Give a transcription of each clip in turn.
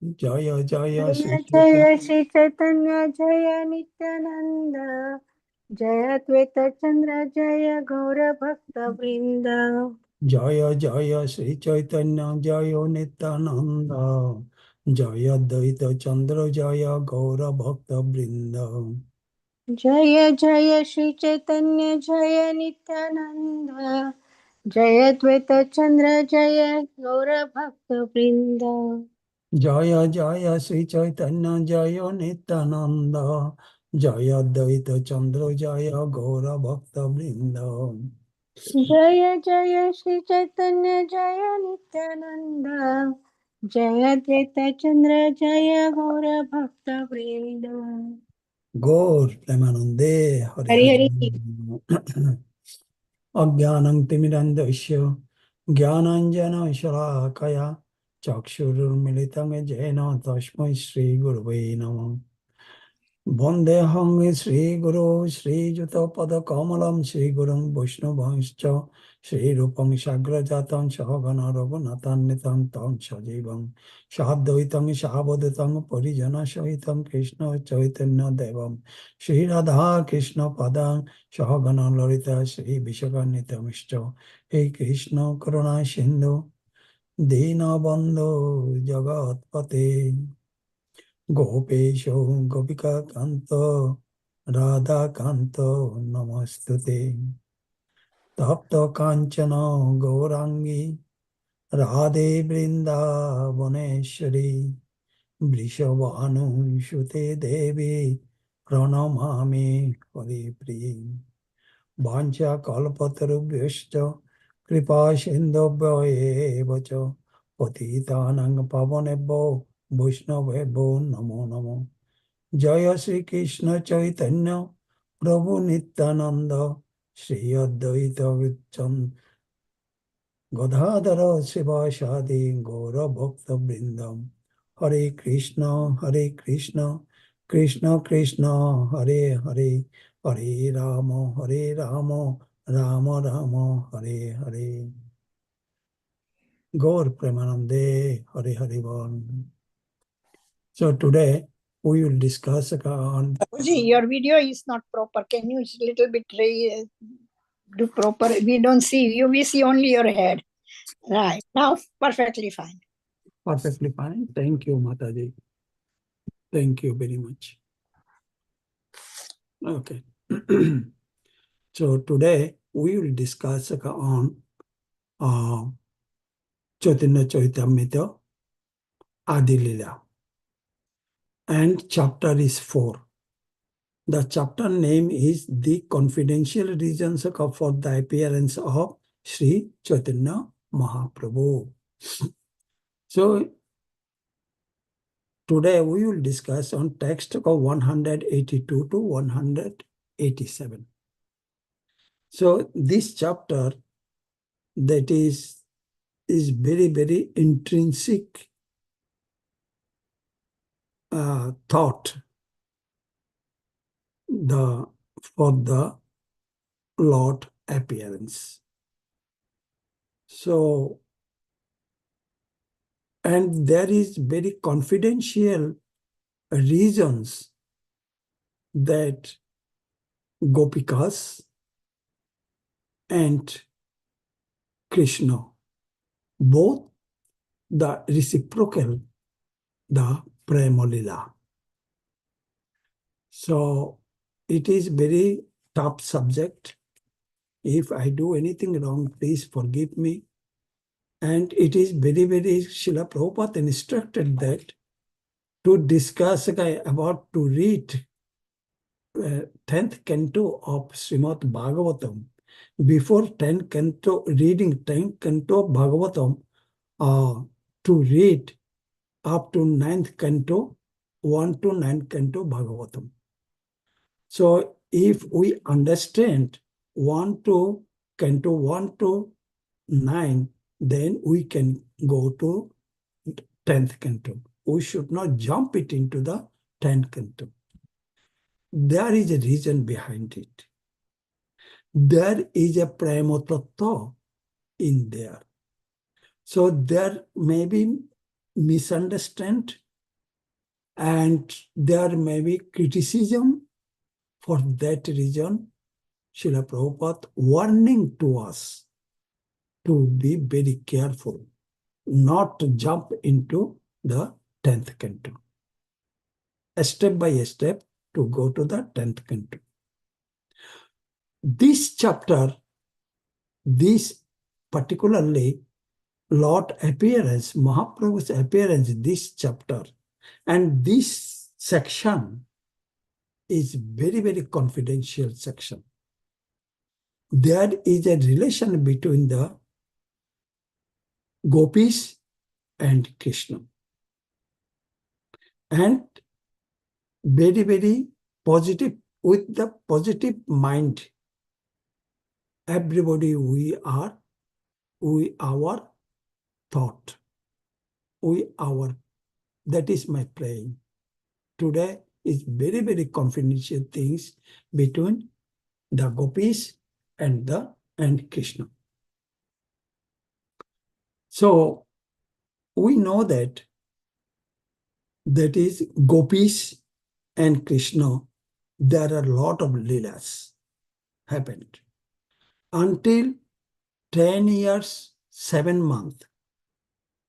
Jaya Jaya Sri Jaya Chaitanya. Jaya Shri Chaitanya Jaya Nityananda Jaya Advaita Chandra Jaya Gaura Bhakta Vrinda. Jaya Jaya Sri Chaitanya Jaya Nityananda Jaya Daita Chandra Jaya Gaura Bhakta Vrinda. Jaya Jaya Shri Chaitanya Jaya Nityananda Jaya Advaita Chandra Jaya Gaura Bhakta Vrinda. Jaya Jaya Sri Chaitanya Jaya Nityananda Jaya Daita Chandra Jaya Gaura Bhakta Vrinda. Jaya Jaya Shri Chaitanya Jaya Nityananda Jaya Advaita Chandra Jaya Gaura Bhakta Vrinda. Gaur Premanande Hare Hari Hare. Hari. Ajnanam Timirandasya Jnananjana Shalakaya Chakshurumilitam Jena Tasmai Sri Gurave Namah. Vandeham Sri Guru Sri Juta Pada Kamalam Sri Gurum Vaishnavanscha Sri Rupam Sagrajatam Sahagana Raghunathan Nitam Tam Sajivam Shadvaitam Shabadatam Parijana Sahitam Krishna Chaitanya Devam Sri Radha Krishna Padam Sahagana Lalita Sri Vishakanitamishcha Hey Krishna Karuna Sindhu Dina Bandhu Jagat Pate Gopesho Gopika Kanto Radha Kanto Namastute Tapta Kanchana Gaurangi Radhe Vrindavaneshwari Vrishabhanu Shute Devi Pranamami Hari Priya Vancha Kalpatarubhyascha Kripa Sindhubhyo Evacha Patitanang Pavanebho Vaishnavebho Namo Namo Jaya Sri Krishna Chaitanya Prabhu Nityananda Shri Advaita Vicham Gadadhara Sivasadi Gaura Bhakta Vrindam Hare Krishna Krishna Krishna Hare Hare Hare Rama Rama Rama Hare Hare Gaur Premanande Hare Hare Bol. So today we will discuss on Babuji, your video is not proper. Can you little bit do proper? We don't see you. We see only your head. Right. Now, perfectly fine. perfectly fine. Thank you, Mataji. Thank you very much. Okay. So today we will discuss on Caitanya Caritamrita Adi Ch. And chapter is 4. The chapter name is The Confidential Reasons for the Appearance of Sri Chaitanya Mahaprabhu. So today we will discuss on text of 182 to 187. So this chapter that is very, very intrinsic thought for the Lord appearance. So, and there is very confidential reasons that Gopikas and Krishna, both the reciprocal, the Prema Lila. So it is very tough subject. If I do anything wrong, please forgive me. And it is very, very, Srila Prabhupada instructed that to discuss about to read 10th canto of Srimad Bhagavatam. Before 10th canto, reading 10th canto of Bhagavatam, to read up to 9th canto, 1 to 9th canto Bhagavatam. So if we understand 1 to canto 1 to 9, then we can go to 10th canto. We should not jump it into the 10th canto. There is a reason behind it. There is a prema tattva in there. So there may be misunderstand and there may be criticism. For that reason, Srila Prabhupada warning to us to be very careful, not to jump into the 10th canto. Step by step to go to the 10th canto. This chapter, this particularly Lord appearance, Mahaprabhu's appearance, this chapter, and this section is very, very confidential section. There is a relation between the gopis and Krishna. And very, very positive, with the positive mind, everybody our thought, that is my praying. Today is very, very confidential things between the gopis and Krishna. So we know that is gopis and Krishna, there are a lot of leelas happened. Until 10 years, 7 months,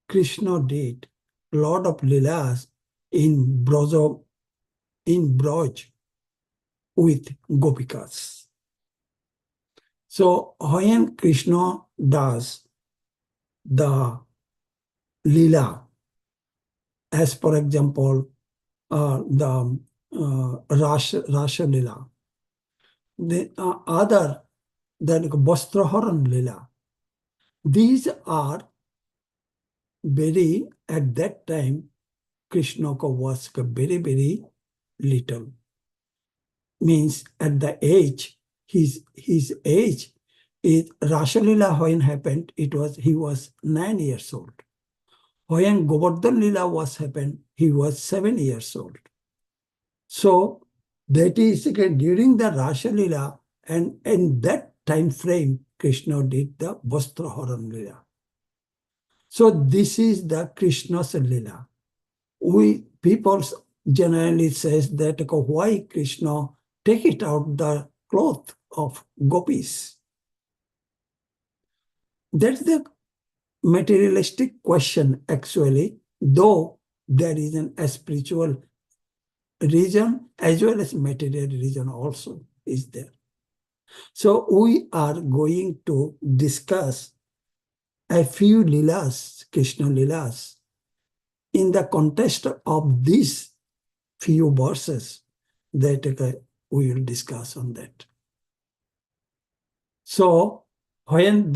Krishna did a lot of leelas in Braj with gopikas. So when Krishna does the leela, as for example, the Rasha Leela, the other than Vastraharan Leela, these are very, at that time, Krishna was very, very little. Means at the age, his age is Rasha Leela when happened, he was 9 years old. When Govardhan Leela was happened, he was 7 years old. So that is during the Rasha Leela, and in that time frame, Krishna did the Vastraharan Leela. So this is the Krishna's Leela. People generally says that why Krishna take it out the cloth of gopis? That's the materialistic question actually, though there is a spiritual reason as well as material reason also is there. So we are going to discuss a few leelas, Krishna leelas, in the context of these few verses that we will discuss on that. So mind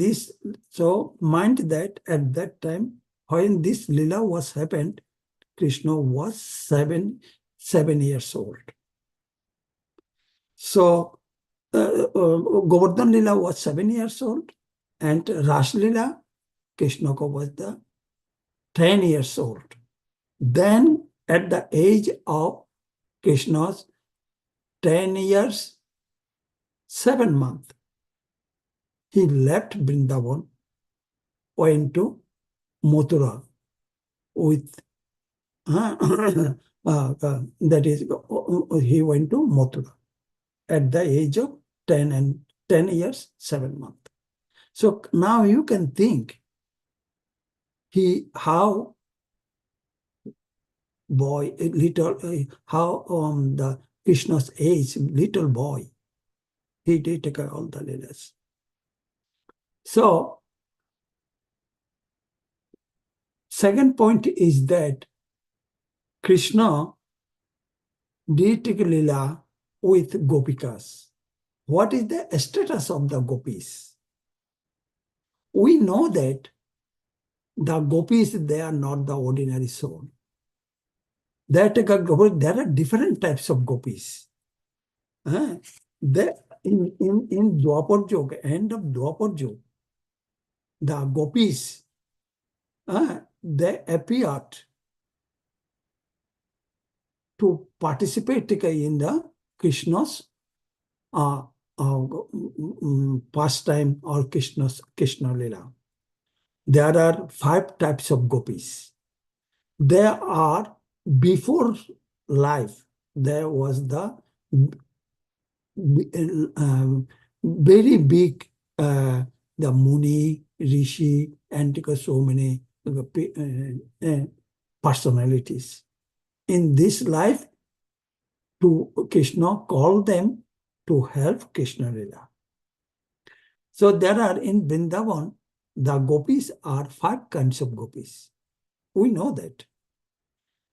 that at that time, when this leela was happened, Krishna was 7 years old. So Govardhan Leela was 7 years old, and Rash Leela, Krishna was 10 years old. Then at the age of Krishna's 10 years, 7 months, he left Vrindavan, went to Mathura with that is, he went to Mathura at the age of 10 years, 7 months. So now you can think how the Krishna's age, little boy, he did take all the leelas. So second point is that Krishna did take leela with gopikas. What is the status of the gopis? We know that the gopis, they are not the ordinary soul. There are different types of gopis. In Dwapar Yuga, end of Dwapar Yuga, the gopis, they appeared to participate in the Krishna's pastime or Krishna Leela. There are 5 types of gopis. There are before life, there was the very big, the Muni, Rishi, and so many personalities. In this life, to Krishna called them to help Krishna Lila. So there are in Vrindavan, the gopis are 5 kinds of gopis. We know that.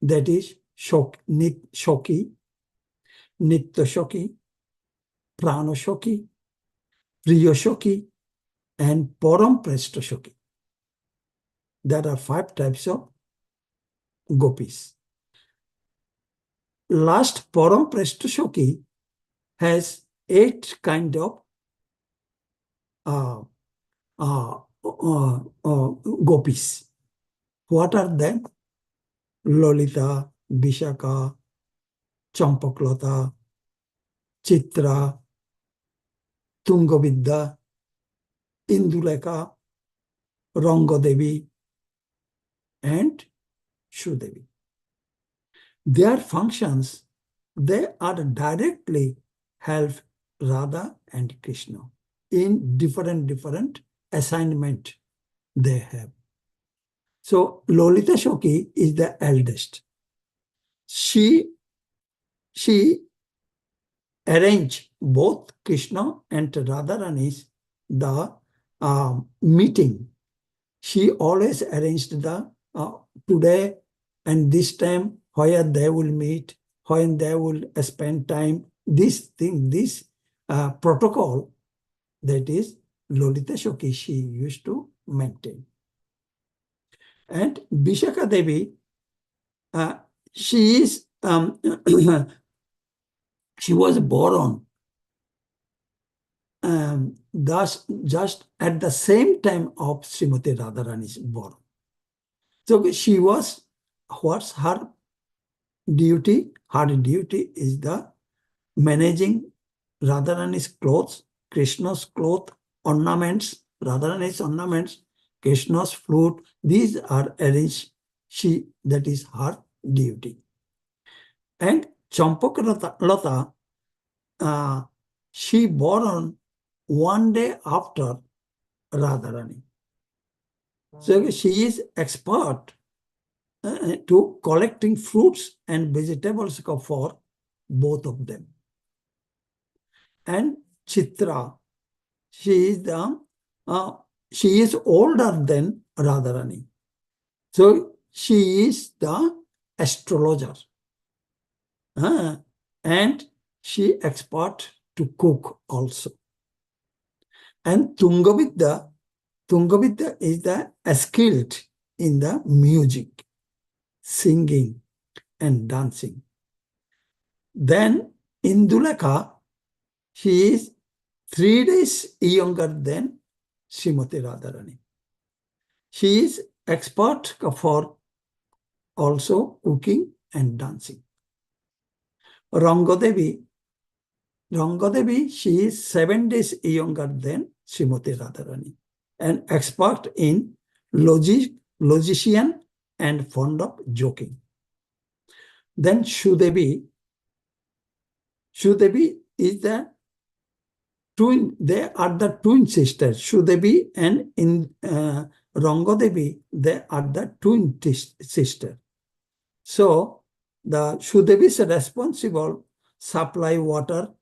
That is Shoki, Nitya Shoki, Prana Shoki, Priya Shoki, and Param Preshta Shoki. There are 5 types of gopis. Last Param Preshta Shoki has 8 kind of gopis. What are them? Lolita, Vishaka, Champaklata, Chitra, Tungavidya, Induleka, Rangadevi, and Shudevi. Their functions, they are directly help Radha and Krishna in different assignment they have. So Lolita Shoki is the eldest. She arranged both Krishna and Radharani's the meeting. She always arranged the today and this time where they will meet, when they will spend time. This thing, this protocol, that is Lolita Shoki, she used to maintain. And Vishaka Devi, she is she was born thus just at the same time of Srimati Radharani's born. So she was, what's her duty? Her duty is the managing Radharani's clothes, Krishna's cloth, ornaments, Radharani's ornaments, Krishna's flute. These are arranged. That is her duty. And Champaklata, she born one day after Radharani. So she is expert to collecting fruits and vegetables for both of them. And Chitra, she is older than Radharani. So she is the astrologer. And she expert to cook also. And Tungavidya is the skilled in the music, singing and dancing. Then Induleka, she is 3 days younger than Srimati Radharani. She is expert for also cooking and dancing. Rangadevi, she is 7 days younger than Srimati Radharani and expert in logician and fond of joking. Then Shudevi is the twin, they are the twin sisters. Shudevi and Rangadevi, they are the twin sisters. So the Shudevi is responsible supply water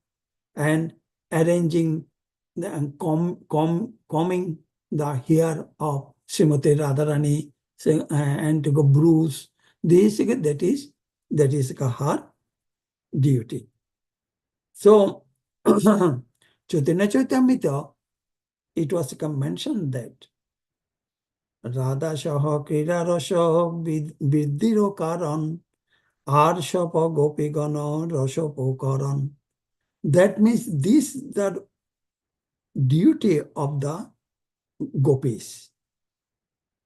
and arranging and combing the hair of Srimati Radharani and to go bruise. That is her duty. So Chaitanya Caritamrita, it was mentioned that Radha Shaha Krida Rasha Viddhiro Karan Arshapa Gopigana Rashapo Karan. That means this is the duty of the gopis.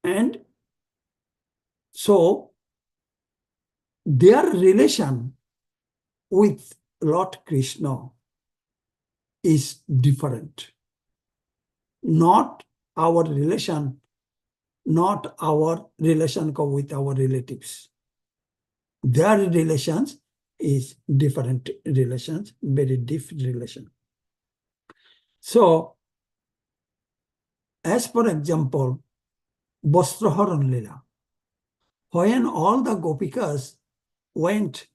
And so their relation with Lord Krishna is different. Not our relation with our relatives. Their relations is different relations, very deep relation. So, as for example, Vastraharan Lila, when all the Gopikas went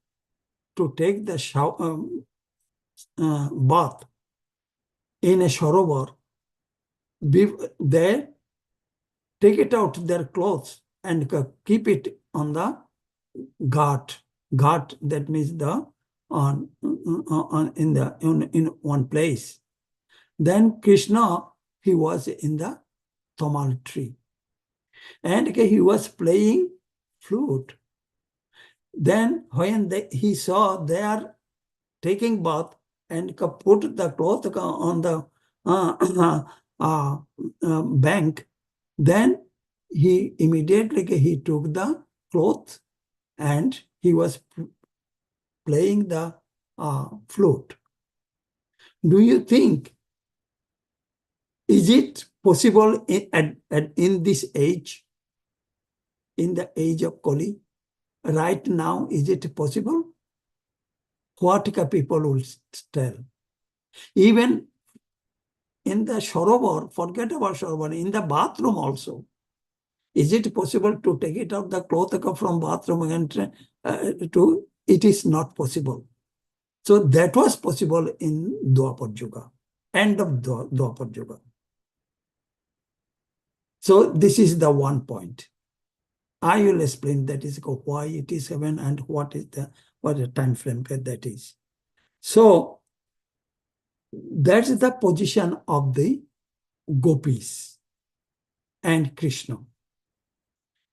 to take the bath in a Sarovar, they take it out their clothes and keep it on the ghat. Ghat, that means the in one place. Then Krishna, he was in the tamal tree, and he was playing flute. Then when he saw they are taking bath and put the cloth on the bank, then he immediately he took the cloth and he was playing the flute. Do you think, is it possible in this age, in the age of Kali, right now, is it possible? What people will tell? Even in the Sarovar, forget about Sarovar, in the bathroom also, is it possible to take it out the cloth from bathroom and it is not possible. So that was possible in Dwapar Yuga, end of Dwapar Yuga. So this is the one point. I will explain that is why it is heaven and what the time frame that is. So that's the position of the gopis and Krishna.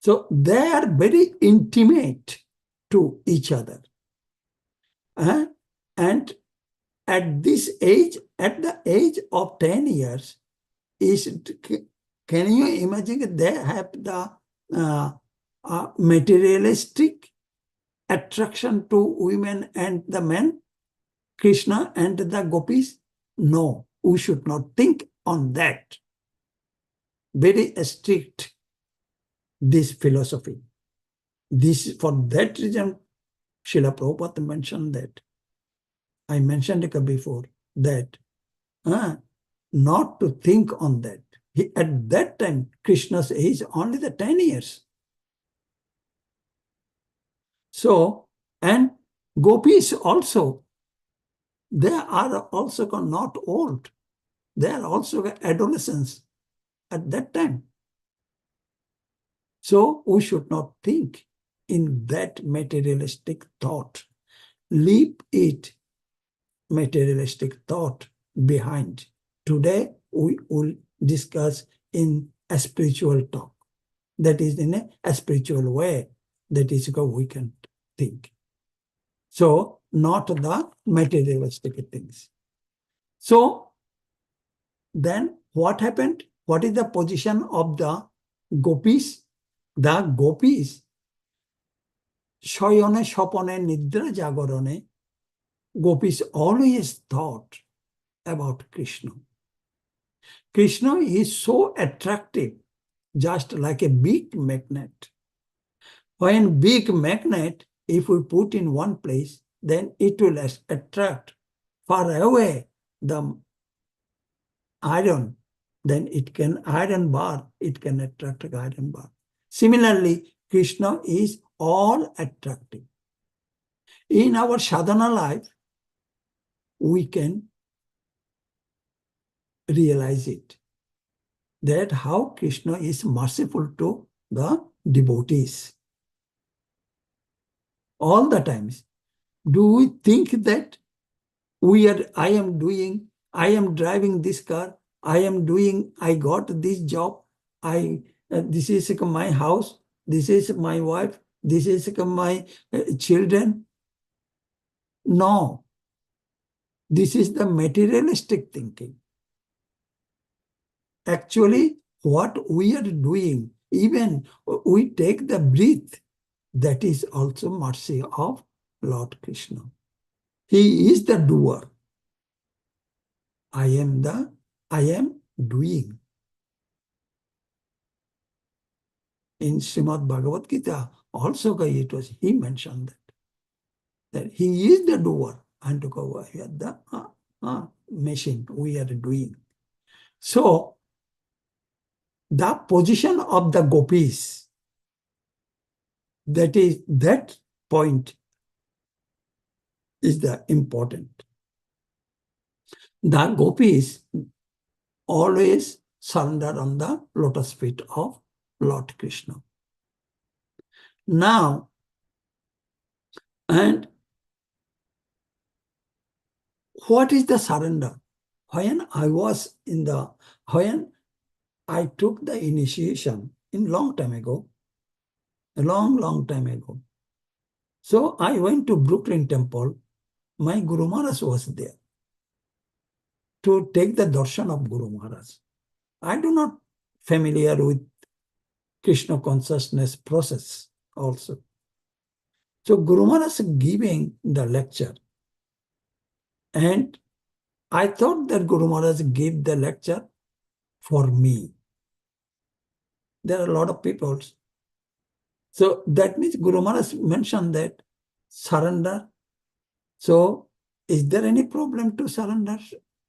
So they are very intimate to each other. And at this age, at the age of 10 years, can you imagine they have the materialistic attraction to women and the men, Krishna and the gopis? No, we should not think on that. Very strict, this philosophy. This, for that reason, Srila Prabhupada mentioned that. I mentioned it before, that not to think on that. At that time, Krishna's age only the 10 years. So, and gopis also, they are also not old. They are also adolescents at that time. So we should not think in that materialistic thought. Leave it, materialistic thought, behind. Today we will discuss in a spiritual talk. That is in a spiritual way. That is how we can think. So not the materialistic things. So then what happened? What is the position of the gopis? The gopis, Shayone, Shapone, Nidra, Jagarone, gopis always thought about Krishna. Krishna is so attractive, just like a big magnet. When big magnet, if we put in one place, then it will attract far away the iron. Then it can, iron bar, it can attract an iron bar. Similarly, Krishna is all attractive. In our sadhana life, we can realize it, that how Krishna is merciful to the devotees. All the times. Do we think that I am driving this car, I got this job, this is my house, this is my wife, this is my children? No. This is the materialistic thinking. Actually, what we are doing, even we take the breath, that is also mercy of Lord Krishna. He is the doer. I am doing. In Srimad Bhagavad Gita, also he mentioned that. that he is the doer and took over here the machine we are doing. So the position of the gopis, that point is the important. The gopis always surrender on the lotus feet of Lord Krishna. Now, and what is the surrender? When I took the initiation in long time ago, a long time ago. So I went to Brooklyn Temple. My Guru Maharaj was there to take the darshan of Guru Maharaj. I do not familiar with Krishna consciousness process also. So Guru Maharaj giving the lecture, and I thought that Guru Maharaj gave the lecture for me. There are a lot of people. So that means Guru Maharaj mentioned that surrender. So is there any problem to surrender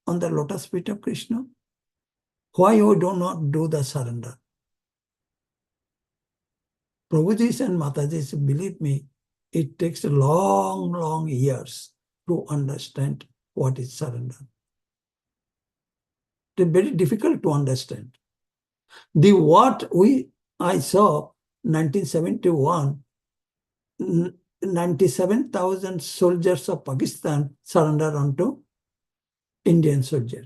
on the lotus feet of Krishna? Why you do not do the surrender? Prabhujis and Matajis, believe me, it takes long years to understand what is surrender. It is very difficult to understand. I saw 1971, 97,000 soldiers of Pakistan surrender onto Indian soldier.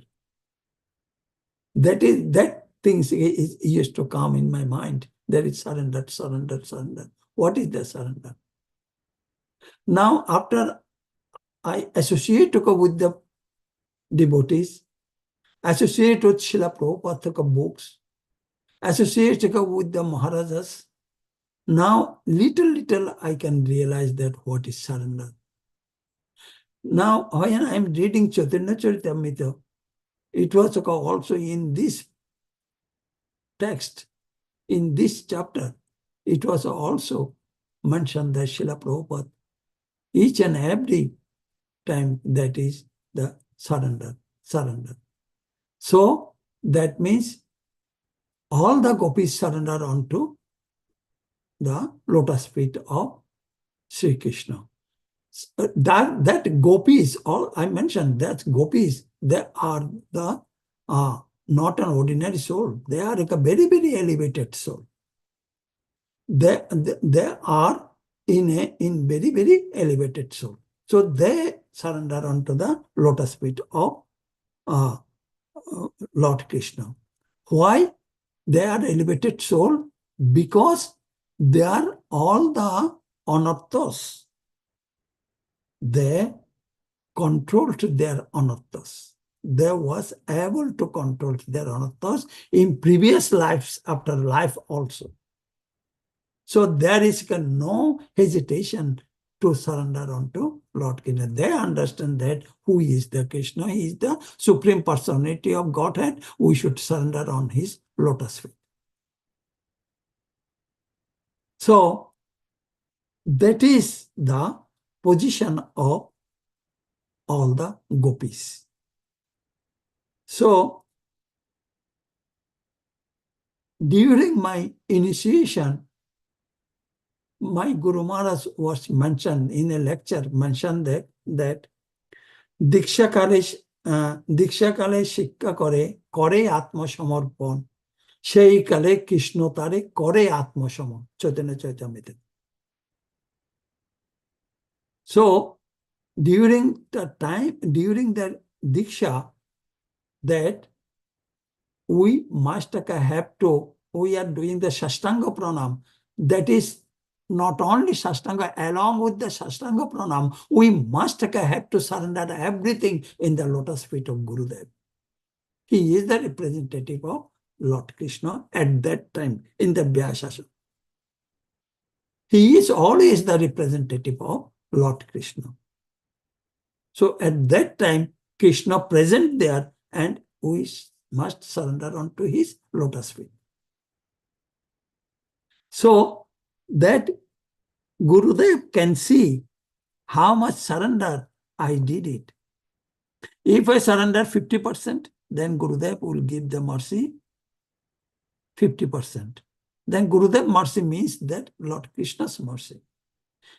That things is used to come in my mind. There is surrender. What is the surrender? Now, after I associate with the devotees, associate with Srila Prabhupada books, associate with the Maharajas, now little I can realize that what is surrender. Now, when I am reading Caitanya Caritamrita, it was also in this text, in this chapter, it was also mentioned that Srila Prabhupada, each and every time, that is the surrender. So that means all the gopis surrender onto the lotus feet of Sri Krishna. That gopis, all I mentioned, that gopis, they are the not an ordinary soul. They are like a very elevated soul. They are in very elevated soul. So they surrender onto the lotus feet of Lord Krishna. Why? They are elevated soul because they are all the anarthas. They controlled their anarthas. They was able to control their anarthas in previous lives, after life also. So there is no hesitation to surrender onto Lord Krishna. They understand that who is the Krishna, he is the Supreme Personality of Godhead. We should surrender on his lotus feet. So that is the position of all the gopis. So during my initiation, my Guru Maharaj was mentioned in a lecture, mentioned that Diksha kale শিক্ষা করে আত্মসমর্পণ, সেই কালে কৃষ্ণ তারে করে আত্মসমর্পণ, Chaitanya চৈতামৃত. So during the Diksha, that we are doing the Sashtanga Pranam. That is not only Sashtanga, along with the Sashtanga Pranam, we must have to surrender everything in the lotus feet of Gurudev. He is the representative of Lord Krishna at that time in the Vyasasana. He is always the representative of Lord Krishna. So at that time, Krishna present there, and we must surrender onto his lotus feet. So that Gurudev can see how much surrender I did it. If I surrender 50%, then Gurudev will give the mercy 50%. Then Gurudev mercy means that Lord Krishna's mercy.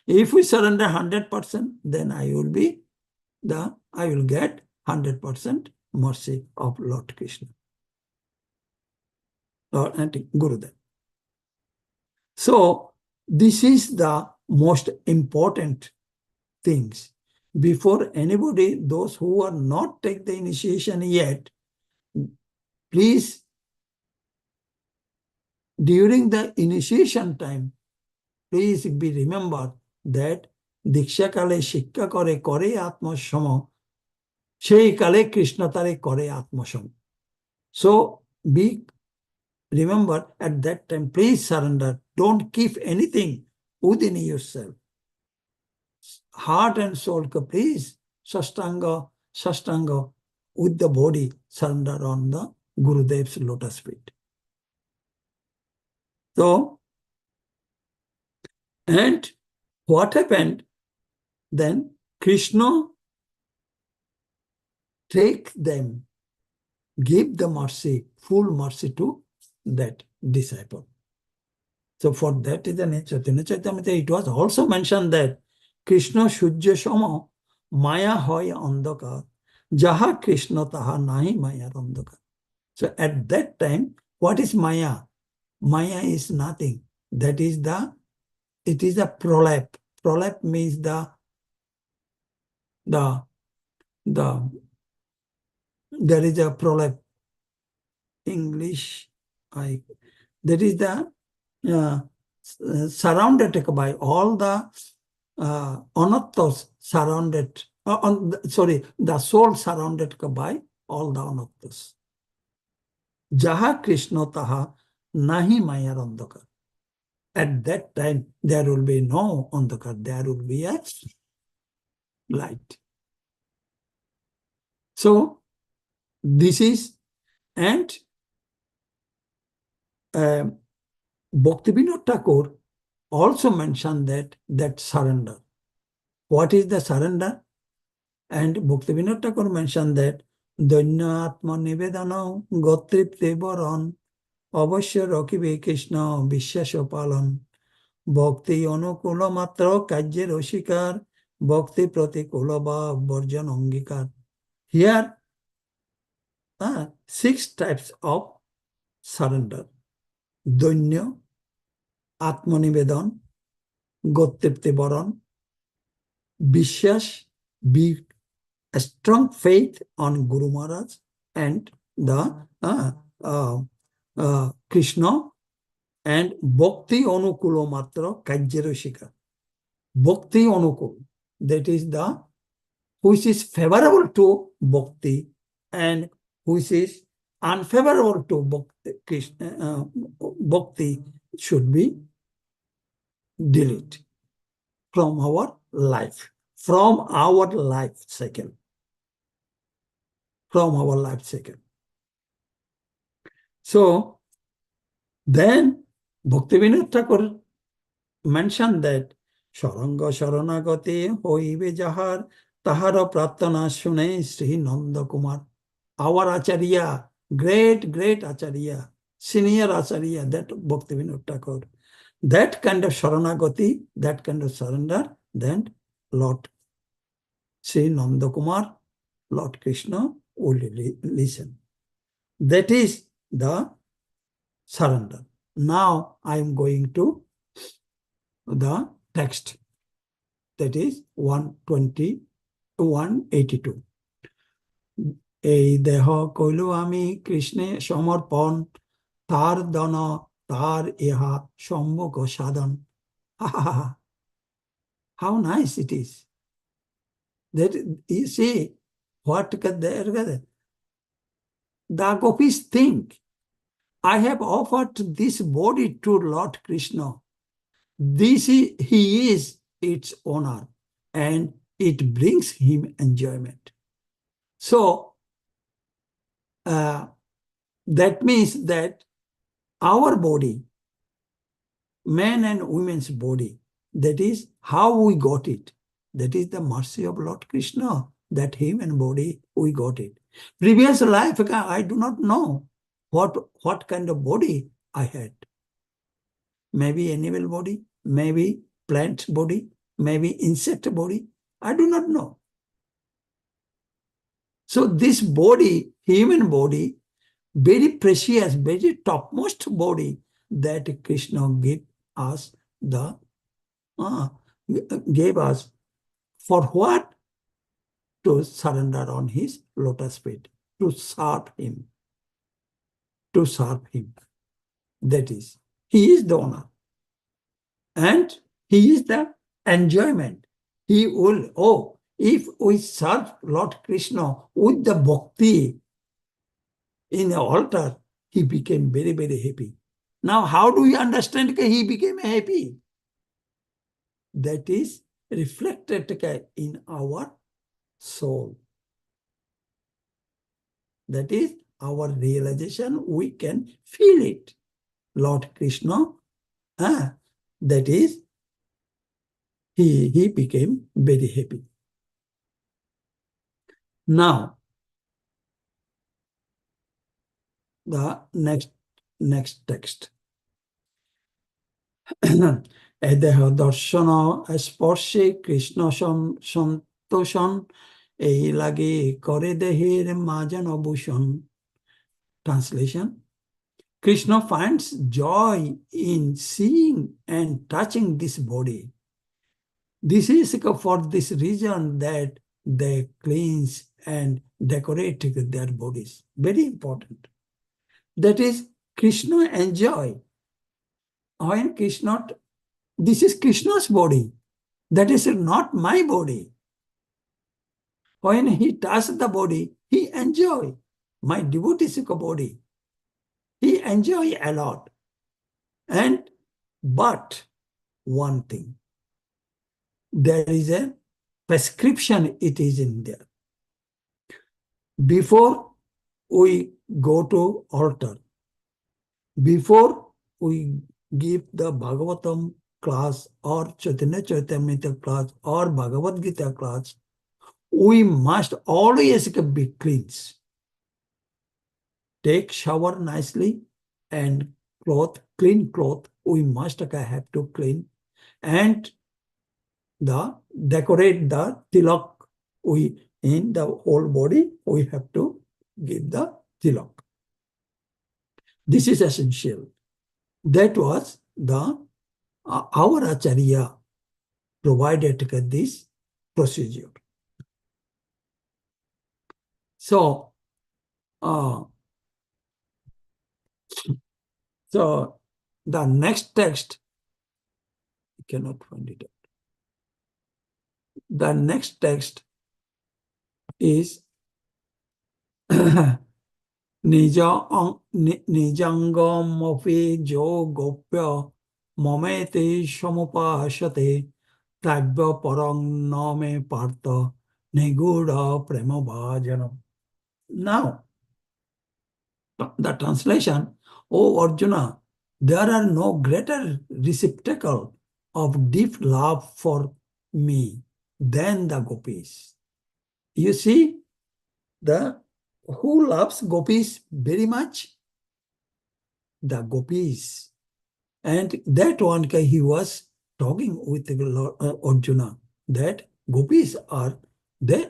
If we surrender 100%, then I will get 100% mercy of Lord Krishna. Lord and Gurudev. So this is the most important things. Before anybody, those who are not take the initiation yet, please, during the initiation time, please be remembered that Diksha Kale Shikka Kore Atma Shama, Shei Kale Krishna Tare Kore Atma Shama. So be remember at that time, please surrender. Don't keep anything within yourself. Heart and soul, please, sastanga, with the body, surrender on the Gurudev's lotus feet. So, and what happened? Then Krishna take them, give the mercy, full mercy to that disciple. So for that is in Chaitanya Caritamrita, it was also mentioned that Krishna Shujya Shama Maya hoy andhakar, Jaha Krishna taha nahi Maya andhakar. So at that time, what is Maya? Maya is nothing. That is it is a prolap. Prolap means there is a prolap. English, that is the surrounded by all the anattas surrounded, the soul surrounded by all the anattas. Jaha Krishna taha nahi mayar andhakar. At that time, there will be no andhakar, there will be a light. So, this is, and Bhaktivinoda Thakur also mentioned that surrender. What is the surrender? And Bhaktivinoda Thakur mentioned that Danya Atma Nivedana Gotripte Varan Avashya Rakibe Krishna Vishwasya Palan Bhakti Anukula Matra Kajya Roshikar Bhakti Pratikula Bhav Varjan Angikar. Here 6 types of surrender. Danya, Atmanivedan, Gotripte Varan, Vishwas, be a strong faith on Guru Maharaj and the Krishna, and Bhakti Anukulo Matra Kajyaroshika. Bhakti Anukul, that is which is favorable to Bhakti and which is unfavorable to Bhakti should be deleted from our life. From our life cycle. So, then Bhaktivinoda Thakur mentioned that Sharanga Sharanagati Hoive Jahar Tahara Pratana Shune Sri Nanda Kumar. Our Acharya, great Acharya, senior Acharya, that Bhaktivinoda Thakur. That kind of Sharanagati, that kind of surrender, then Lord Sri Nanda Kumar, Lord Krishna will listen. That is the surrender. Now I am going to the text. That is 120 to 182. Ei deha koilu ami Krishne samarpan tar dana tar eha sambhaka sadhan. How nice it is. That you see what the gopis think. I have offered this body to Lord Krishna. He is its owner and it brings him enjoyment. So, that means that our body, man and women's body, that is how we got it. That is the mercy of Lord Krishna, that human body, we got it. Previous life, I do not know what kind of body I had. Maybe animal body, maybe plant body, maybe insect body. I do not know. So this body, human body, very precious, very topmost body that Krishna gave us gave us for what? To surrender on his lotus feet, to serve him. To serve him. That is, he is the owner. And he is the enjoyment. He will, if we serve Lord Krishna with the bhakti in the altar, he became very, very happy. Now, how do we understand that he became happy? That is reflected in our soul. That is our realization. We can feel it. Lord Krishna, that is, he became very happy. Now, the next text. Edeha darshana স্পর্শে কৃষ্ণ সন্তোষণ এই লাগে করে দেহের মাজন ভূষণ. Translation: Krishna finds joy in seeing and touching this body. This is for this reason that they cleanse and decorate their bodies. Very important. That is, Krishna enjoy. When Krishna, this is Krishna's body. That is not my body. When he touches the body, he enjoy. My devotee's body, he enjoy a lot. But one thing, there is a prescription, it is in there. Before we go to altar, before we give the Bhagavatam class or Chaitanya Caritamrita class or Bhagavad Gita class, we must always be cleansed. Take shower nicely and clean cloth, we must have to clean, and decorate the tilak. In the whole body, we have to give the tilak. This is essential. That was our Acharya provided this procedure. So the next text, you cannot find it out. The next text is Nijangamopi jo gopya mamete samupashate tagya parang name partha niguda prema bhajanam. Now, the translation: O Arjuna, there are no greater receptacle of deep love for me than the gopis. You see, who loves gopis very much? The gopis. And that one guy, he was talking with Arjuna, that gopis are the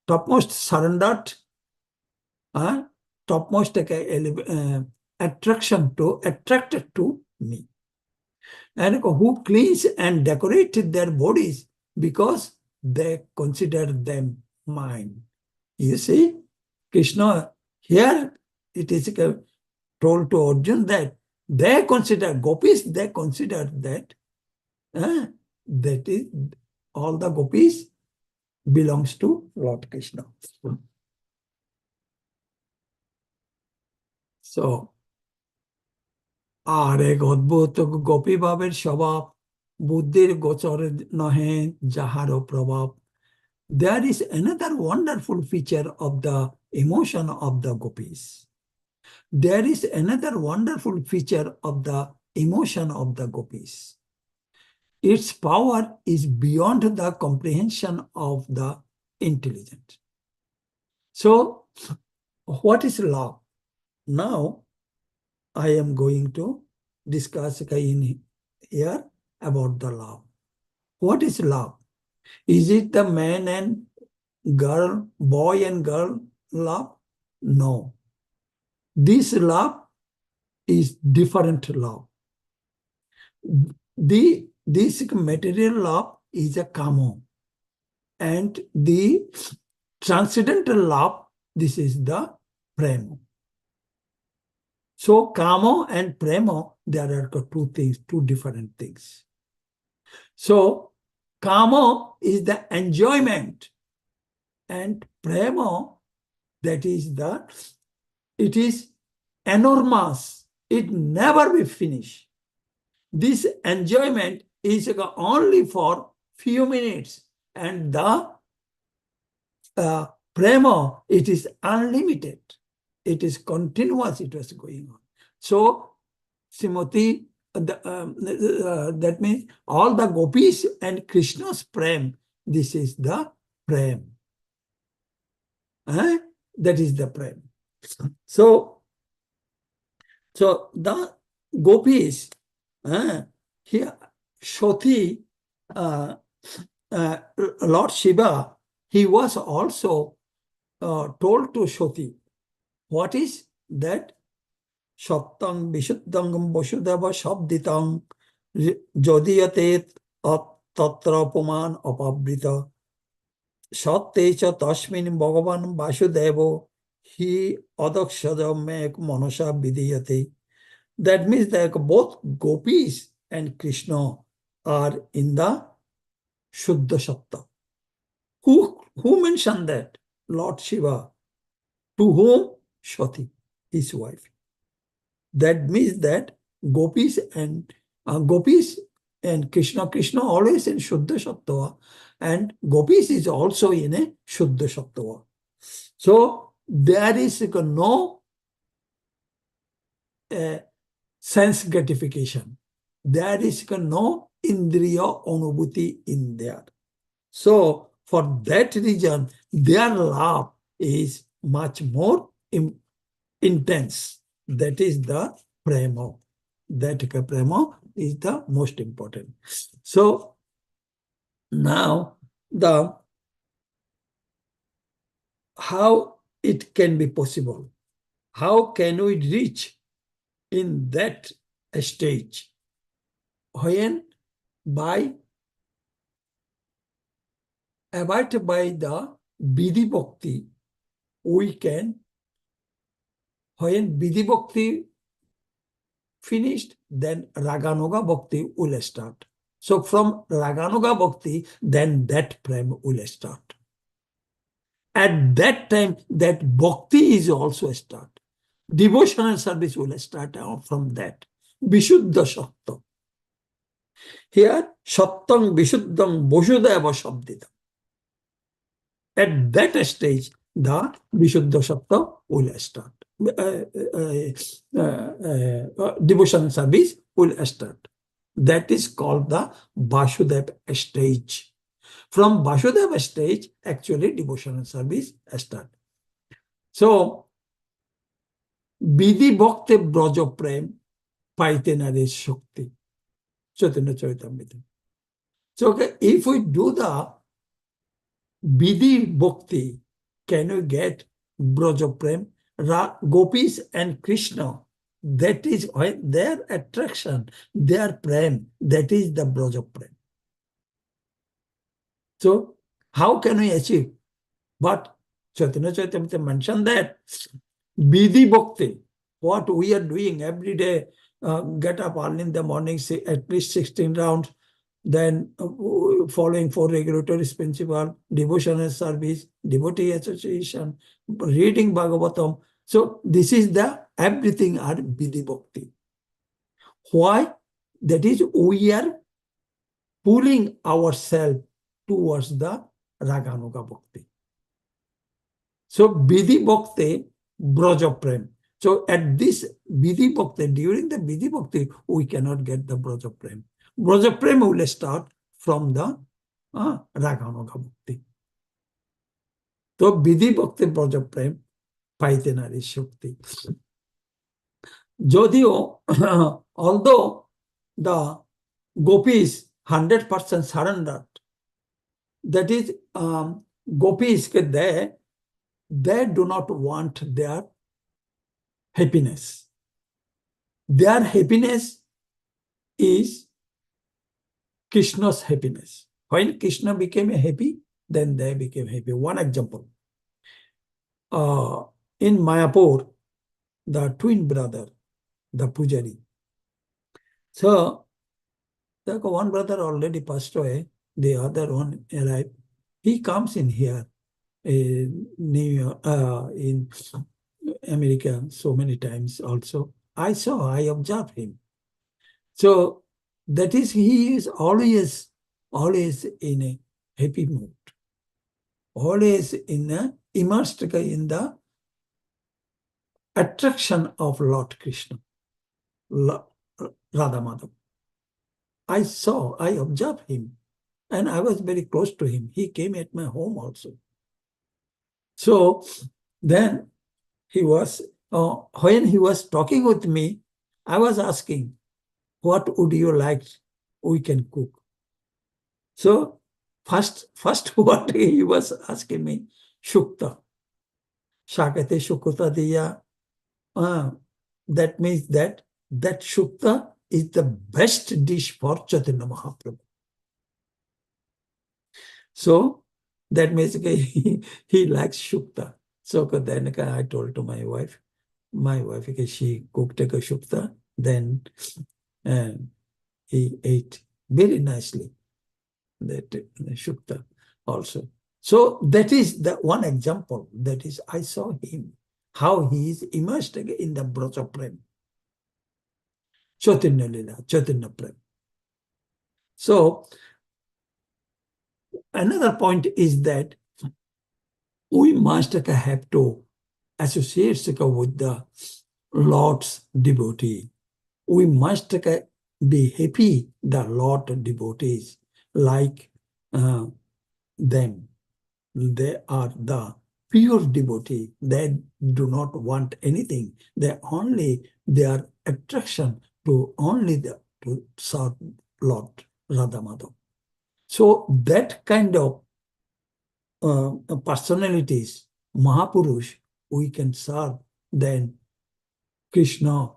topmost surrendered, topmost attracted to me, and who cleanse and decorate their bodies because they consider them mine. You see, Krishna here, it is told to Arjuna that they consider gopis, they consider that that is all the gopis belongs to Lord Krishna. So, আর এক অদ্ভুত গোপী ভাবের স্বভাব, বুদ্ধির গোচর নহে যাহারও প্রভাব. There is another wonderful feature of the emotion of the gopis. There is another wonderful feature of the emotion of the gopis. its power is beyond the comprehension of the intelligent. So, what is love? Now, I am going to discuss in here about the love. What is love? Is it the man and girl, boy and girl love? No. This love is different love. This material love is a kamo. And the transcendental love, this is the prema. So kamo and prema, there are two things, two different things. So kamo is the enjoyment, and prema, that is it is enormous. It never will finish. This enjoyment is only for few minutes, and the prema, it is unlimited. It is continuous. It was going on. So Srimati, that means all the gopis and Krishna's prem, this is the prem. That is the prem. So the gopis, here, Shoti, Lord Shiva, he was also told to Shoti, what is that? Shattang Vishuddhangam Vasudeva Shabditang Jodiyate Tatra Puman Apabrita Shattecha Tashmin Bhagavan Vasudevo He Adakshadam Mek Manasha Vidiyate. That means that both gopis and Krishna are in the Shuddha Shatta. Who mentioned that? Lord Shiva. To whom? Shoti, his wife. That means that gopis and Krishna always in Shuddha Shattva, and gopis is also in a Shuddha Shattva. So there is no sense gratification. There is no indriya anubhuti in there. So for that reason, their love is much more intense. That is the prema. That prema is the most important. So now how it can be possible? How can we reach in that stage? When abided by the Vidhi Bhakti, we can, when Vidhi Bhakti finished, then Raganuga Bhakti will start. So from Raganuga Bhakti, then that prem will start. At that time, that Bhakti is also start. Devotional service will start out from that. Vishuddha Shatta. Here, Shattang Vishuddham Vasudeva Shabdita. At that stage, the Vishuddha Shatta will start. Devotional service will start. That is called the Vasudeva stage. From Vasudeva stage, actually devotional service start. So, Vidhi Bhakti Braja Prem Paitenare Shakti. Chaitanya Caritamrita. So, okay, if we do the Vidhi Bhakti, can we get Braja Prem? Gopis and Krishna, that is their attraction, their prem, that is the Braja Prem. So, how can we achieve? But Chaitanya Caritamrita mentioned that Vidhi Bhakti, what we are doing every day, get up early in the morning, say at least 16 rounds, then following 4 regulatory principles, devotional service, devotee association, reading Bhagavatam. So this is the everything are Vidhi Bhakti. Why? That is, we are pulling ourselves towards the Raganuga Bhakti. So Vidhi Bhakti, Braja Prem. So at this Vidhi Bhakti, during the Vidhi Bhakti, we cannot get the Braja Prem. Braja Prema will start from the Raganoga Bhakti. So Vidhi Bhakti Braja Prem paite nari Shakti. Jodio, although the gopis 100% surrendered, that is, gopis, they do not want their happiness. Their happiness is Krishna's happiness. When Krishna became happy, then they became happy. One example. In Mayapur, the twin brother, the Pujari. So, the one brother already passed away, the other one arrived. He comes in here, in New York, in America, so many times also. I observed him. So, that is, he is always in a happy mood, always immersed in the attraction of Lord Krishna, Radha Madhav. I observed him, and I was very close to him. He came at my home also. So then he was, when he was talking with me, I was asking, what would you like we can cook? So first what he was asking me, Shukta. Shakate Shukta Diya. That means that Shukta is the best dish for Chaitanya Mahaprabhu. So that means he likes Shukta. So then I told to my wife, she cooked a Shukta, then he ate very nicely that Shukta also. So that is the one example. That is, I saw him, how he is immersed in the Braja Prem. Chaitanya Lila, Chaitanya Prem. So another point is that we must have to associate with the Lord's devotee. We must be happy the Lord devotees like them. They are the pure devotee. They do not want anything. Their attraction to to serve Lord Radha Madhav. So that kind of personalities, Mahapurush, we can serve then Krishna.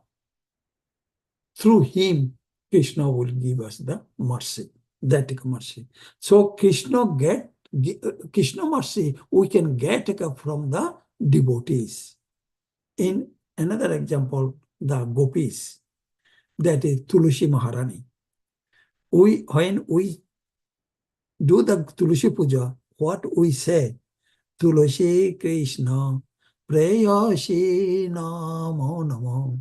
Through him, Krishna will give us the mercy, that mercy. So Krishna mercy we can get from the devotees. In another example, the gopis, that is Tulsi Maharani. When we do the Tulsi Puja, what we say, Tulsi Krishna Prayasi Namo Namo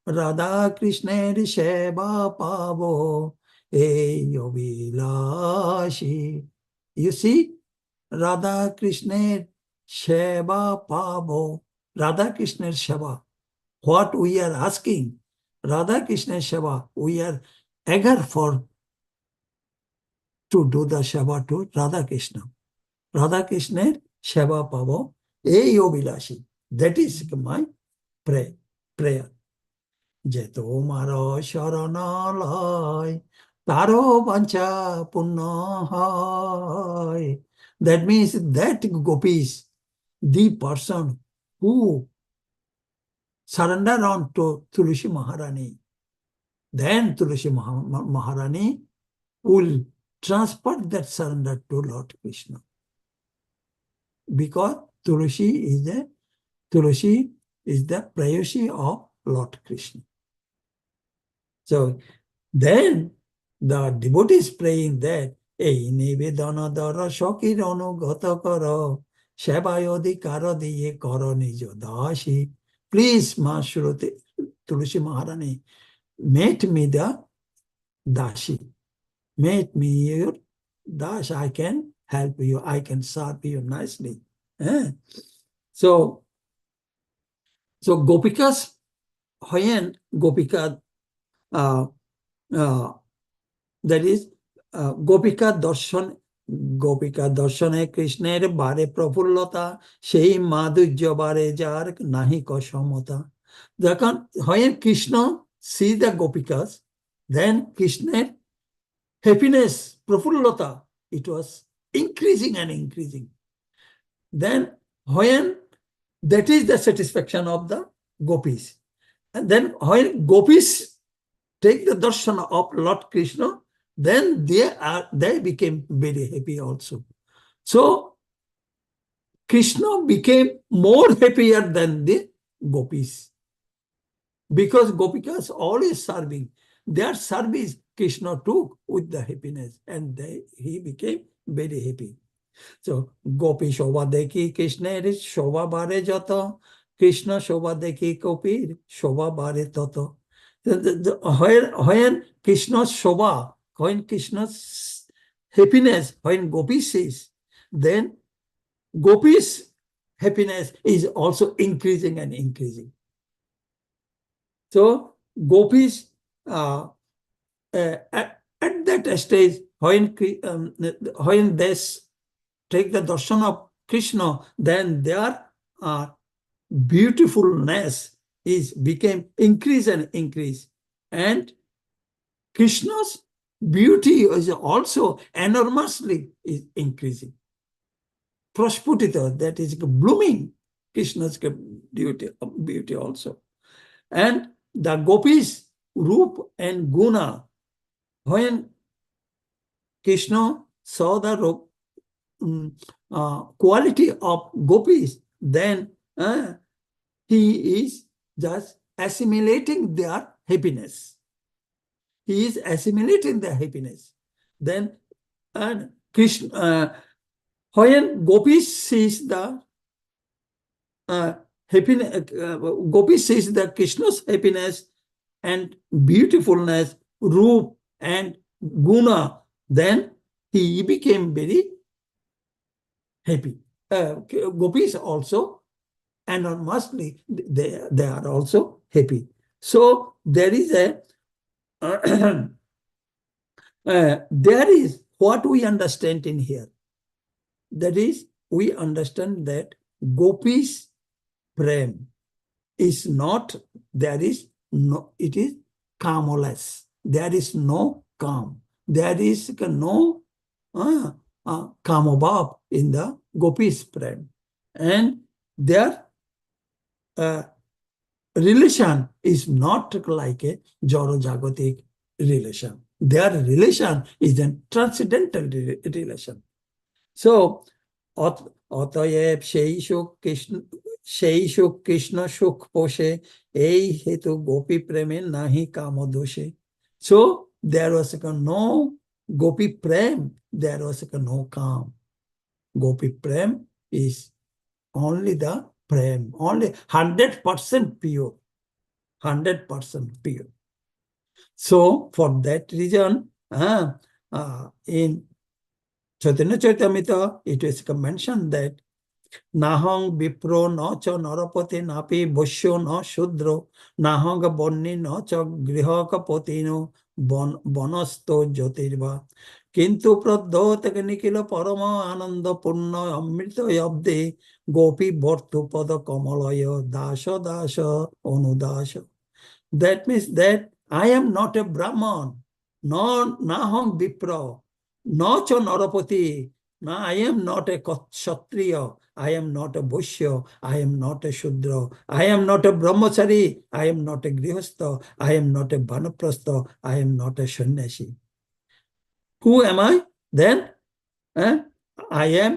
Radha Krishner Sheba Pavo Eyovilashi. You see, Radha Krishner Sheba Pavo, Radha Krishner Sheba. What we are asking, Radha Krishner Sheba, we are eager for to do the Sheba to Radha Krishna. Radha Krishner Sheba Pavo Eyovilashi. That is my prayer. যে তোমার শরণালয় তারও বাঞ্ছা পূর্ণ হয়. That means that gopis, the person who surrender on to Tulsi Maharani, then Tulsi Maharani will transfer that surrender to Lord Krishna. Because Tulsi is the prayasi of Lord Krishna. So then the devotee is praying that Ei nivedana dara shakir anugata karo sebayodi karo diye karo nijo dasi. Please, Ma Shruti Tulsi Maharani, make me the dasi. Make me your das. I can help you. I can serve you nicely. So Gopikas, when Gopika that is Gopika Darshan. Gopika Darshane Krishner Bare Prafullata, Shei Madhurya Bare Jar Nahi Kosamata. When Krishna sees the Gopikas, then Krishna happiness, Prafullata, it was increasing and increasing. Then when that is the satisfaction of the gopis. And then when gopis take the darshan of Lord Krishna, then they became very happy also. So Krishna became more happier than the gopis. Because Gopikas always serving. Their service Krishna took with the happiness, and he became very happy. So Gopi Shobha Deki Krishna is Shobha Bare Jata. Krishna Shobha Deki Gopi Shobha Bare Tata. When Krishna's Shobha, when Krishna's happiness, when Gopi sees, then Gopi's happiness is also increasing and increasing. So Gopis at that stage, when they take the darshan of Krishna, then their beautifulness became increase and increase. And Krishna's beauty is also enormously increasing. Prasputita, that is blooming, Krishna's beauty also. And the gopis, Rup and Guna, when Krishna saw the quality of gopis, then he is just assimilating their happiness. He is assimilating their happiness. Then Krishna, when gopis sees the happiness, Gopi sees the Krishna's happiness and beautifulness, Rup and Guna, then he became very happy. Gopis also enormously, they are also happy. So there is there is what we understand in here. That is, we understand that Gopis prem is not, there is no, it is calmless. There is no calm. There is no kamabhav in the Gopis prem. And their relation is not like a Jaro Jagotic relation. Their relation is a transcendental relation. So, অতএব সেই সুখ কৃষ্ণ সুখ পোষে এই হেতু গোপী প্রেমে নাহি কাম দোষে. So there was no gopi prem, there was no calm. Gopi prem is only the prem, only 100% pure, 100% pure. So for that reason, in Caitanya Caritamrita, it is mentioned that Nahang Vipro no cha narapati napi bhashyo no shudro Nahang bonni no cha grihaka potino bonasto jyotirva Kintu pradhotaka nikila parama ananda punna amrita yabde Gopi bhartu pada kamalaya dasha dasha onudasha. That means that I am not a Brahman, no Nahang Vipro, no cha narapati. No, I am not a Kshatriya, I am not a Vaishya, I am not a Shudra, I am not a Brahmachari, I am not a Grihastha, I am not a Vanaprastha, I am not a Sannyasi. Who am I? Then I am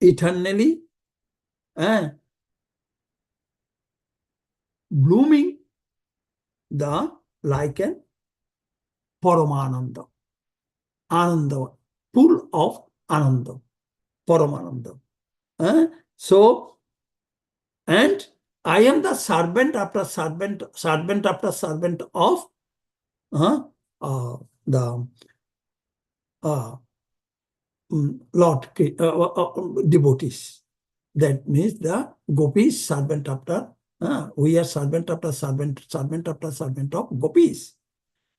eternally blooming the like an Paramananda, Ananda, full of Ananda, Paramananda. So, and I am the servant after servant, servant after servant of the Lord devotees. That means the gopis servant after, we are servant after servant, servant after servant of gopis.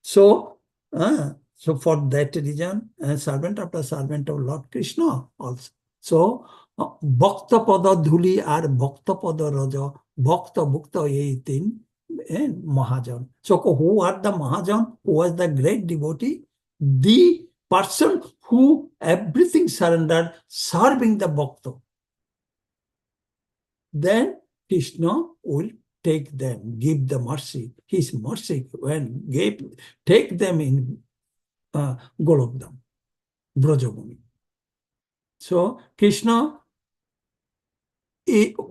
So So for that reason, servant after servant of Lord Krishna also. So Bhakta Pada Dhuli R Bhakta Pada Raja, Bhakta Bhukta এই তিন Mahajan. So who are the Mahajan? Who was the great devotee? The person who everything surrendered, serving the Bhakta. Then Krishna will take them, give the mercy. His mercy when take them in Golokdam, Brajabhumi. So Krishna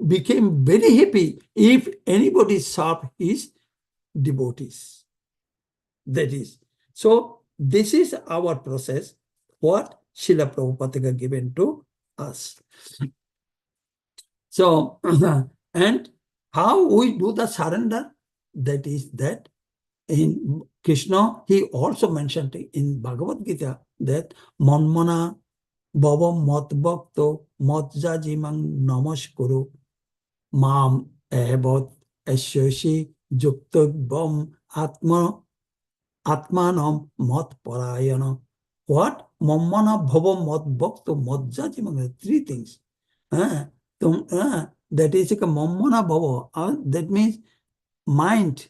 became very happy if anybody served his devotees. That is. So this is our process, what Srila Prabhupada given to us. So, and how we do the surrender, that is that in Krishna, he also mentioned in Bhagavad Gita that Manmana Bhavam Mat Bhakto Matjajimang Namaskuru Mam Ebat Asyoshi Juktobam Atmanam Mat Parayana. What? Manmana Bhavam Mat Bhakto Matjajimang. Three things. That is like a Manmana Bhava. That means mind.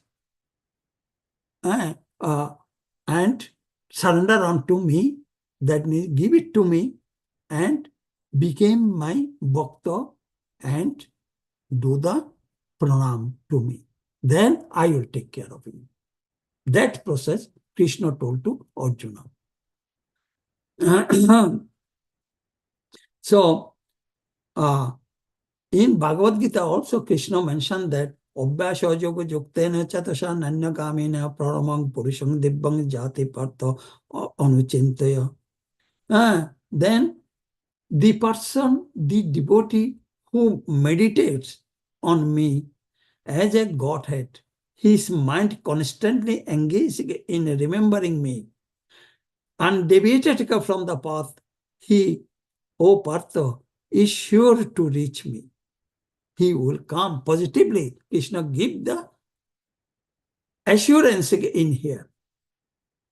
And surrender unto me, that means give it to me and became my bhakta and do the pranam to me. Then I will take care of him. That process Krishna told to Arjuna. So, in Bhagavad Gita also Krishna mentioned that Obhyasayoga Yuktena Chatasha Nanya Kamina Praramang Purushang Dibbang Jati Partha Anuchintaya. Then the person, the devotee who meditates on me as a Godhead, his mind constantly engaged in remembering me, undeviated from the path, he, O Partha, is sure to reach me. He will come positively. Krishna give the assurance in here.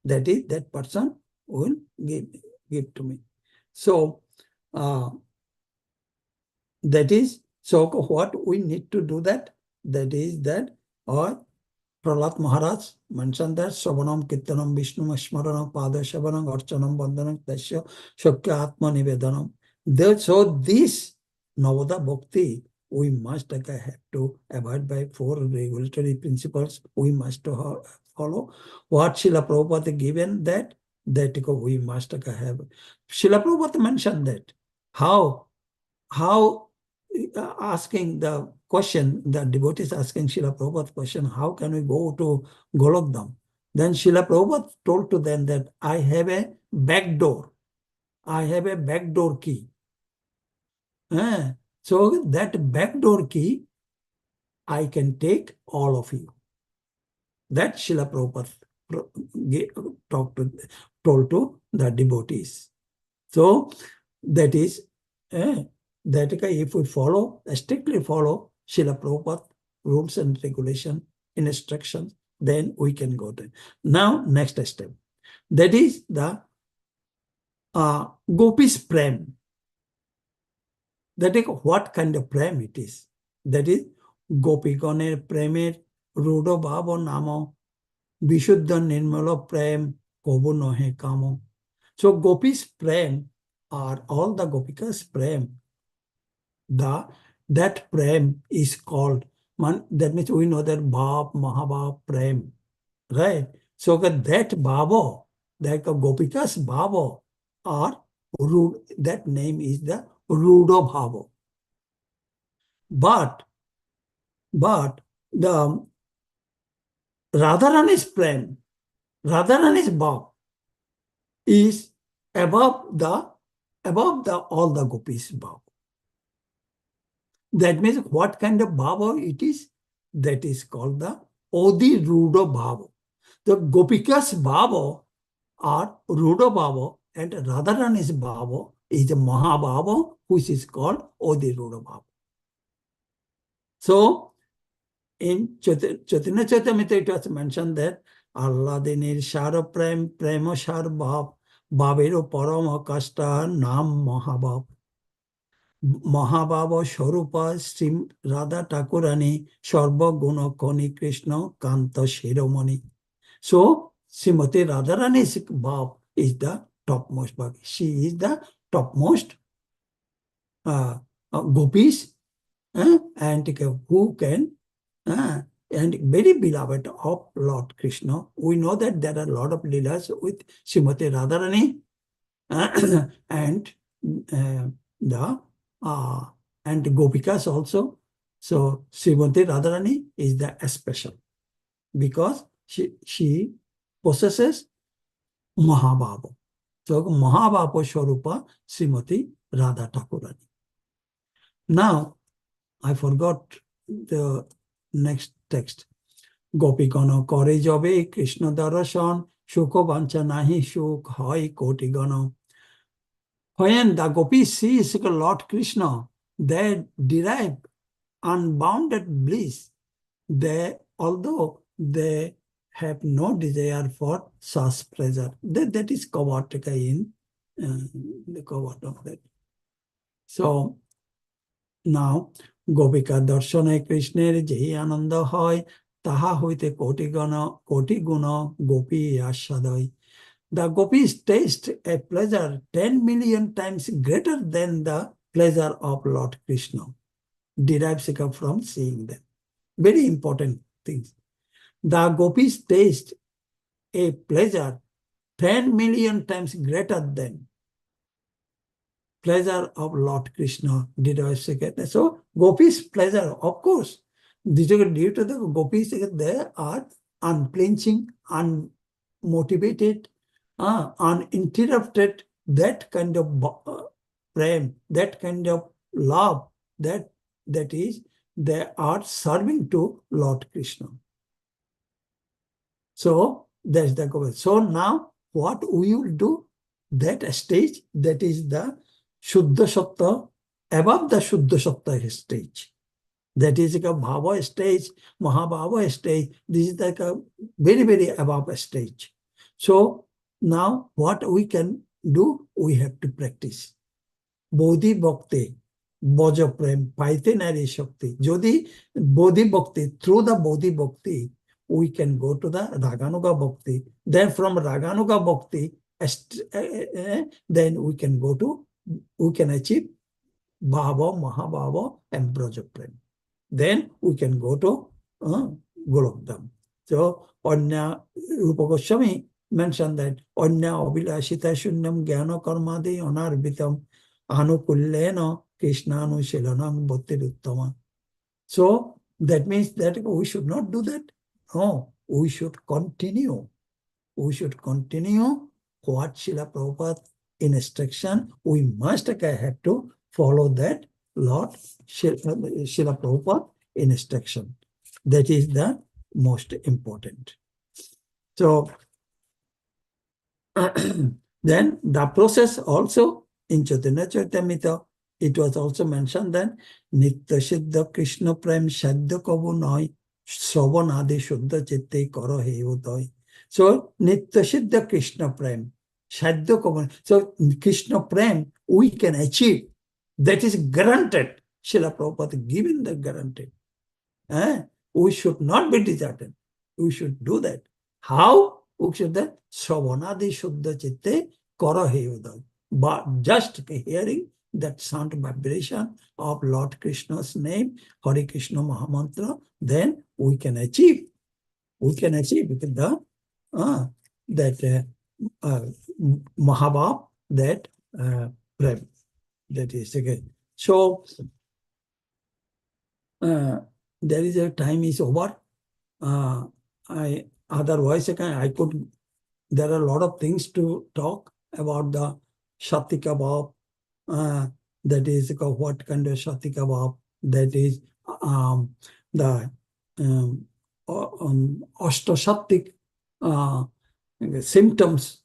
That is, that person will give to me. So, that is, so what we need to do that? That is that, or Prahlad Maharaj mentioned that Savanam Kirtanam Vishnu Smaranam Pada Shavanam Archanam Bandhanam Tasya Shakya Atma Nivedanam. So this Navada Bhakti, we must have to abide by 4 regulatory principles. We must follow what Srila Prabhupada given that we must have. Srila Prabhupada mentioned that how asking the question, the devotees asking Srila Prabhupada question, how can we go to Golokdam? Then Srila Prabhupada told to them that I have a back door. I have a back door key. So that back door key, I can take all of you. That Srila Prabhupada told to the devotees. So that is, that if we strictly follow Srila Prabhupada rules and regulation, instructions, then we can go there. Now, next step. That is the Gopis Prem. That is what kind of prem it is. That is Gopiganer Premer Rudo Bhavo Namo Vishuddha Nirmala Prem Kobo Nohe Kamo. So Gopis Prem are all the Gopikas Prem. That Prem is called, that means we know that Bhav, Mahabhav, Prem. Right? So that Bhava, that Gopikas Bhava are, that name is the Rudo Bhava. But the Radharani's Prem, Radharani's Bhav is above all the Gopis Bhav. That means what kind of Bhava it is? That is called the Odi Rudo Bhava. The Gopikas Bhava are Rudo Bhava and Radharani's Bhava is a Mahabhava, which is called Odi Rudo Bhava. So, in Chaitanya Caritamrita it was mentioned that আল্লাদিনীর সার প্রেম প্রেম সার ভাব ভাবেরও পরম কাষ্টা নাম মহাভাব মহাভাব স্বরূপা শ্রী রাধা ঠাকুরানী সর্বগুণ খনি কৃষ্ণ কান্ত শিরোমণি। So Srimati Radharani's Bhav is the topmost Bhav. She is the topmost gopis and who can and very beloved of Lord Krishna. We know that there are a lot of leelas with Srimati Radharani and the and Gopikas also. So Srimati Radharani is the special because she possesses Mahabhava. So Mahabhava Swarupa Srimati Radha Thakurani. Now I forgot the next text. Gopigana kore jabe Krishna darashan shukho vancha nahi shuk hoy koti gana. When the gopis sees Lord Krishna, they derive unbounded bliss. They, although they have no desire for such pleasure. That is covered in the cover of that. So now Gopika Darshane Krishner Jehi Ananda Hoy Taha Hoite Koti Guna Gopi Ashadai. The gopis taste a pleasure 10 million times greater than the pleasure of Lord Krishna. Derives from seeing them. Very important things. The gopis taste a pleasure 10 million times greater than pleasure of Lord Krishna. So gopis pleasure, of course, due to the gopis, they are unflinching, unmotivated, uninterrupted. That kind of prem, that kind of love, that is, they are serving to Lord Krishna. So that's the goal. So now what we will do, that stage, that is the Shuddha Sattva, above the Shuddha Sattva stage. That is like a Bhava stage, Mahabhava stage. This is like a very, very above stage. So now what we can do, we have to practice. Bodhi Bhakti, Bhaja Prem, Paite Nari Shakti. Jodi Bodhi Bhakti, through the Bodhi Bhakti, we can go to the Raganuga Bhakti. Then from Raganuga Bhakti, then we can achieve Bhava, Mahabhava, and Braja Prem. Then we can go to Golokdam. So Anya Rupa Goswami mentioned that Anya Abhilashita Shunyam Jnana Karmadi Anarbitam Anukullena Krishnanu Shilanam Bhaktiruttama. So that means that we should not do that. No, we should continue. We should continue what Srila Prabhupada instruction. We must have to follow that Lord Srila Prabhupada instruction. That is the most important. So then the process also in Chaitanya Caritamrita, it was also mentioned that Nitya Siddha Krishna Prem Shadya Kavu Noi Shravan Adi Shuddha Chitte Karo He Udoy. So Nitya Siddha Krishna Prem Shadya Kavu. So Krishna Prem we can achieve. That is granted. Srila Prabhupada given the guarantee. We should not be deserted. We should do that. How? We should that Shravanadi Shuddha Chitte Kara Heyuday. But just hearing that sound vibration of Lord Krishna's name, Hare Krishna Mahamantra, then we can achieve. We can achieve the Mahabhav, that prem. That is again. So there is a time is over. Otherwise I could. There are a lot of things to talk about the Shatika Bhav. That is what kind of Shatika Bhav. That is the Ashtashatik symptoms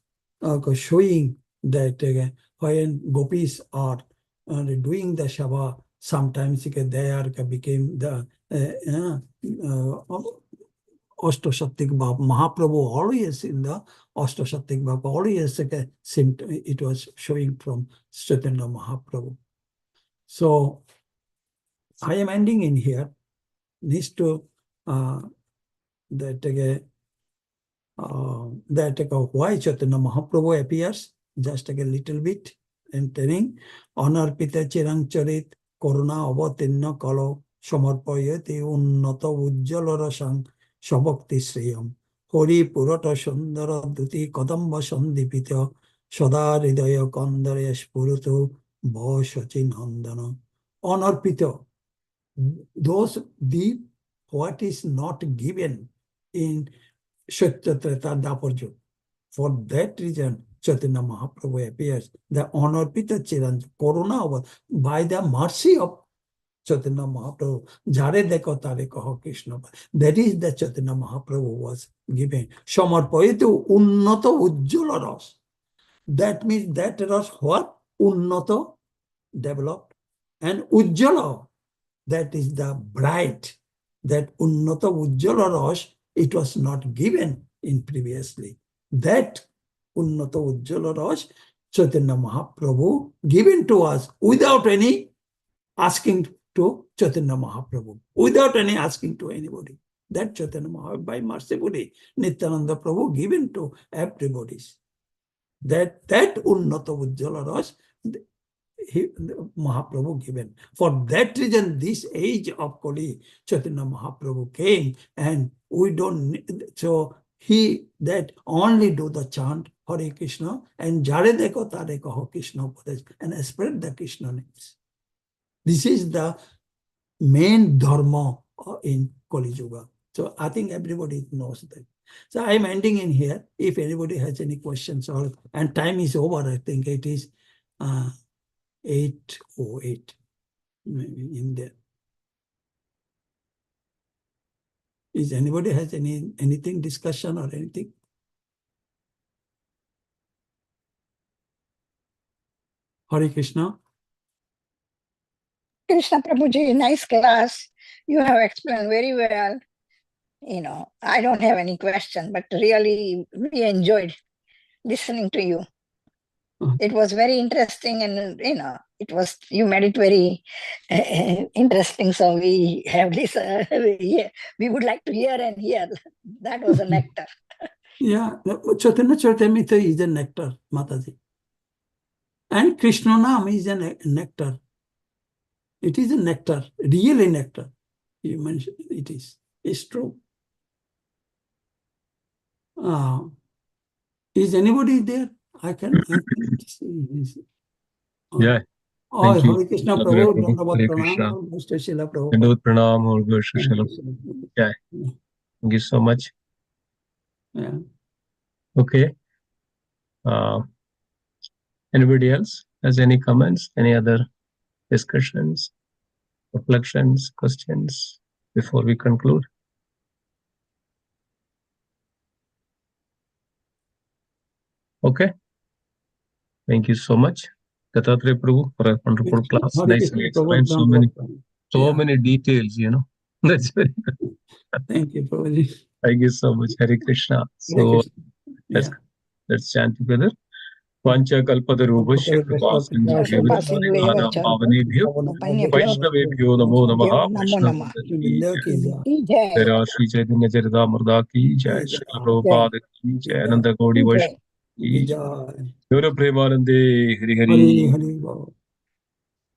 showing that when gopis are doing the Shava, sometimes they are became the Ashtashatik Bhava. Mahaprabhu always in the Ashtashatik Bhava, always it was showing from Chaitanya Mahaprabhu. So I am ending in here. Needs to that why Chaitanya Mahaprabhu appears, just a little bit, and telling Anarpita Chirang Charit Koruna Avatinna Kalo Samarpayati Unnata Ujjala Rasang Sabakti Sriyam Hori Purata Sundara Duti Kadamba Sandipita Sada Hridaya Kandare Spurutu Bhasachi Nandana. Anarpita, those deep, what is not given in Shatyatreta Daparjo. For that reason, Chaitanya Mahaprabhu appears. The Anarpita Chiranj, Corona, by the mercy of Chaitanya Mahaprabhu, Jare Deko Tare Kaho Krishna. That is the Chaitanya Mahaprabhu was given. Samarpayitu Unnata Ujjala Ras. That means that Ras what? Unnata, developed. And Ujjala, that is the bright. That Unnata Ujjala Ras, it was not given in previously. That Unnata Ujjala Ras, Chaitanya Mahaprabhu given to us without any asking to Chaitanya Mahaprabhu, without any asking to anybody. That Chaitanya Mahaprabhu, by mercifully, Nityananda Prabhu given to everybody. That Unnata Ujjala Ras, Mahaprabhu given. For that reason, this age of Kali, Chaitanya Mahaprabhu came, and we don't, so he that only do the chant Hare Krishna and Jare Deko Tare Kaho Krishna and spread the Krishna names. This is the main dharma in Kali Yuga. So I think everybody knows that. So I am ending in here. If anybody has any questions, and time is over, I think it is 8:08, maybe in there. Is anybody has anything discussion or anything? Hare Krishna. Krishna Prabhuji, nice class. You have explained very well. I don't have any question, but really we enjoyed listening to you. It was very interesting, and you made it very interesting. So we have this. We would like to hear and hear. That was a nectar. Yeah, Chaitanya Charitamrita is a nectar, Mataji. And Krishna Nam is a nectar. It is a nectar, really nectar. You mentioned it is. It's true. Is anybody there? I can see. Yeah. Oh, Thank you. Hare Krishna Hare Prabhu, Krishna. Dandavat Hare Pranam, Krishna. Mr. Srila Prabhupada. Dandavat Pranam, Hare Krishna. Yeah. Thank you so much. Yeah. Okay. Anybody else has any comments, any other discussions, reflections, questions before we conclude? Okay. Thank you so much, Dattatreya Prabhu, for a wonderful class. Hare Nicely Krishna explained. Prabhu, So many details, That's very good. Thank you, Prabhuji. Thank you so much. Hare Krishna. So let's chant together. Vancha kalpatarubhasya kripasinubhyo bhavanebhyo Vaishnavebhyo namo namaha. Namo Vaishnavendra Tera Shri Chaitanya Caritamrita Adi Ch, Srila Prabhupada Ki Jai, Ananda Gaudi Vaishnava Ki Jai. Guru Premanande Hari Hari. Hari Hari.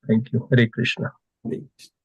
Thank you. Hare Krishna. Hare Krishna.